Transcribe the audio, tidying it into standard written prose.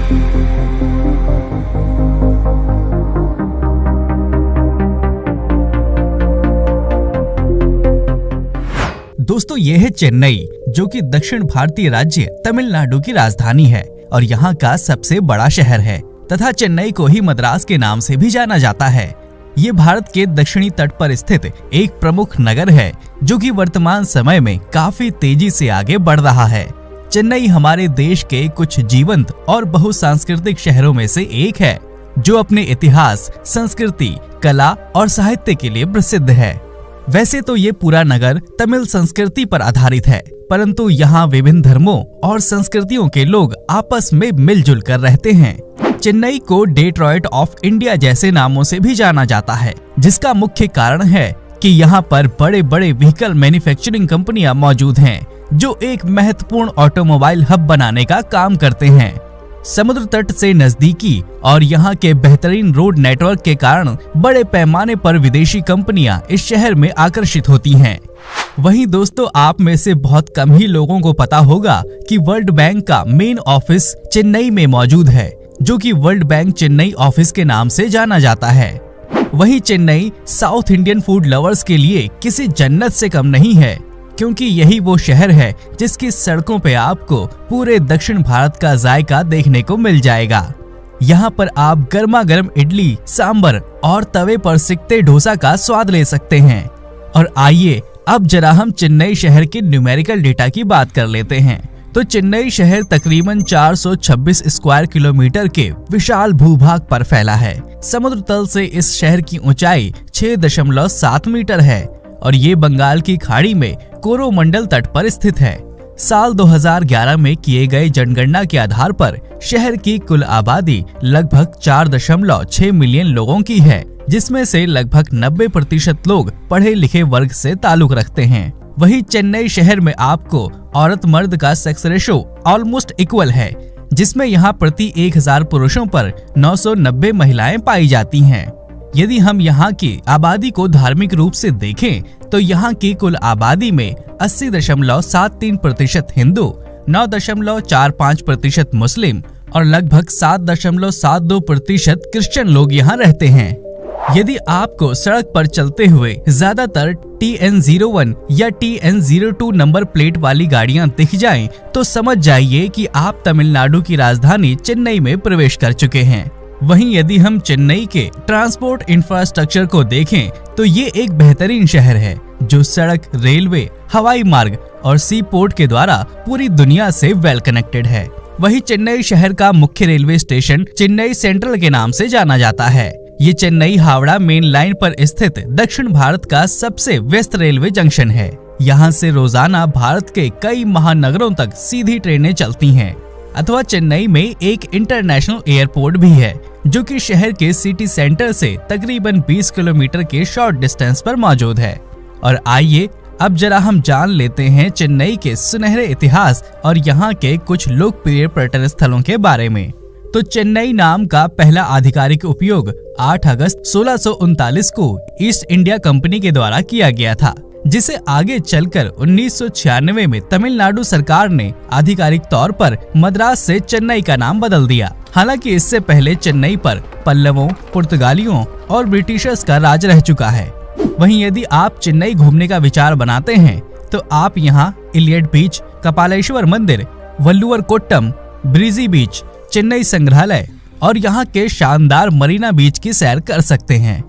दोस्तों ये है चेन्नई, जो कि दक्षिण भारतीय राज्य तमिलनाडु की राजधानी है और यहाँ का सबसे बड़ा शहर है तथा चेन्नई को ही मद्रास के नाम से भी जाना जाता है। ये भारत के दक्षिणी तट पर स्थित एक प्रमुख नगर है जो कि वर्तमान समय में काफी तेजी से आगे बढ़ रहा है। चेन्नई हमारे देश के कुछ जीवंत और बहुसांस्कृतिक शहरों में से एक है जो अपने इतिहास, संस्कृति, कला और साहित्य के लिए प्रसिद्ध है। वैसे तो ये पूरा नगर तमिल संस्कृति पर आधारित है, परंतु यहाँ विभिन्न धर्मों और संस्कृतियों के लोग आपस में मिलजुल कर रहते हैं। चेन्नई को डेट्रॉइट ऑफ इंडिया जैसे नामों से भी जाना जाता है, जिसका मुख्य कारण है कि यहाँ पर बड़े बड़े व्हीकल मैन्युफैक्चरिंग कंपनियां मौजूद हैं, जो एक महत्वपूर्ण ऑटोमोबाइल हब बनाने का काम करते हैं। समुद्र तट से नजदीकी और यहाँ के बेहतरीन रोड नेटवर्क के कारण बड़े पैमाने पर विदेशी कंपनियां इस शहर में आकर्षित होती हैं। वहीं दोस्तों, आप में से बहुत कम ही लोगों को पता होगा कि वर्ल्ड बैंक का मेन ऑफिस चेन्नई में मौजूद है, जो कि वर्ल्ड बैंक चेन्नई ऑफिस के नाम से जाना जाता है। वहीं Chennai south Indian food lovers के लिए किसी जन्नत से कम नहीं है, क्योंकि यही वो शहर है जिसकी सड़कों पे आपको पूरे दक्षिण भारत का जायका देखने को मिल जाएगा। यहाँ पर आप गर्मा गर्म इडली, सांबर और तवे पर सिकते डोसा का स्वाद ले सकते हैं। और आइए अब जरा हम चेन्नई शहर के न्यूमेरिकल डेटा की बात कर लेते हैं। तो चेन्नई शहर तकरीबन 426 स्क्वायर किलोमीटर के विशाल भूभाग पर फैला है। समुद्र तल से इस शहर की ऊंचाई 6.7 मीटर है और ये बंगाल की खाड़ी में कोरोमंडल तट पर स्थित है। साल 2011 में किए गए जनगणना के आधार पर शहर की कुल आबादी लगभग 4.6 मिलियन लोगों की है, जिसमें से लगभग 90% लोग पढ़े लिखे वर्ग से ताल्लुक रखते हैं। वहीं चेन्नई शहर में आपको औरत मर्द का सेक्स रेशो ऑलमोस्ट इक्वल है, जिसमें यहाँ प्रति 1000 पुरुषों पर 990 महिलाएं पाई जाती हैं। यदि हम यहाँ की आबादी को धार्मिक रूप से देखें तो यहाँ की कुल आबादी में 80.73% हिंदू, 9.45% मुस्लिम और लगभग 7.72% क्रिश्चियन लोग यहाँ रहते हैं। यदि आपको सड़क पर चलते हुए ज्यादातर TN01 या TN02 नंबर प्लेट वाली गाड़ियाँ दिख जाएं, तो समझ जाइए कि आप तमिलनाडु की राजधानी चेन्नई में प्रवेश कर चुके हैं। वहीं यदि हम चेन्नई के ट्रांसपोर्ट इंफ्रास्ट्रक्चर को देखें तो ये एक बेहतरीन शहर है जो सड़क, रेलवे, हवाई मार्ग और सी पोर्ट के द्वारा पूरी दुनिया से वेल कनेक्टेड है। वहीं चेन्नई शहर का मुख्य रेलवे स्टेशन चेन्नई सेंट्रल के नाम से जाना जाता है। ये चेन्नई हावड़ा मेन लाइन पर स्थित दक्षिण भारत का सबसे व्यस्त रेलवे जंक्शन है। यहाँ से रोजाना भारत के कई महानगरों तक सीधी ट्रेनें चलती हैं। अथवा चेन्नई में एक इंटरनेशनल एयरपोर्ट भी है, जो कि शहर के सिटी सेंटर से तकरीबन 20 किलोमीटर के शॉर्ट डिस्टेंस पर मौजूद है। और आइए अब जरा हम जान लेते हैं चेन्नई के सुनहरे इतिहास और यहाँ के कुछ लोकप्रिय पर्यटन स्थलों के बारे में। तो चेन्नई नाम का पहला आधिकारिक उपयोग 8 अगस्त 1639 को ईस्ट इंडिया कंपनी के द्वारा किया गया था, जिसे आगे चलकर 1996 में तमिलनाडु सरकार ने आधिकारिक तौर पर मद्रास से चेन्नई का नाम बदल दिया। हालांकि इससे पहले चेन्नई पर पल्लवों, पुर्तगालियों और ब्रिटिशर्स का राज रह चुका है। वहीं यदि आप चेन्नई घूमने का विचार बनाते हैं तो आप यहाँ इलियट बीच, कपालेश्वर मंदिर, वल्लुवर कोट्टम, ब्रीजी बीच, चेन्नई संग्रहालय और यहाँ के शानदार मरीना बीच की सैर कर सकते हैं।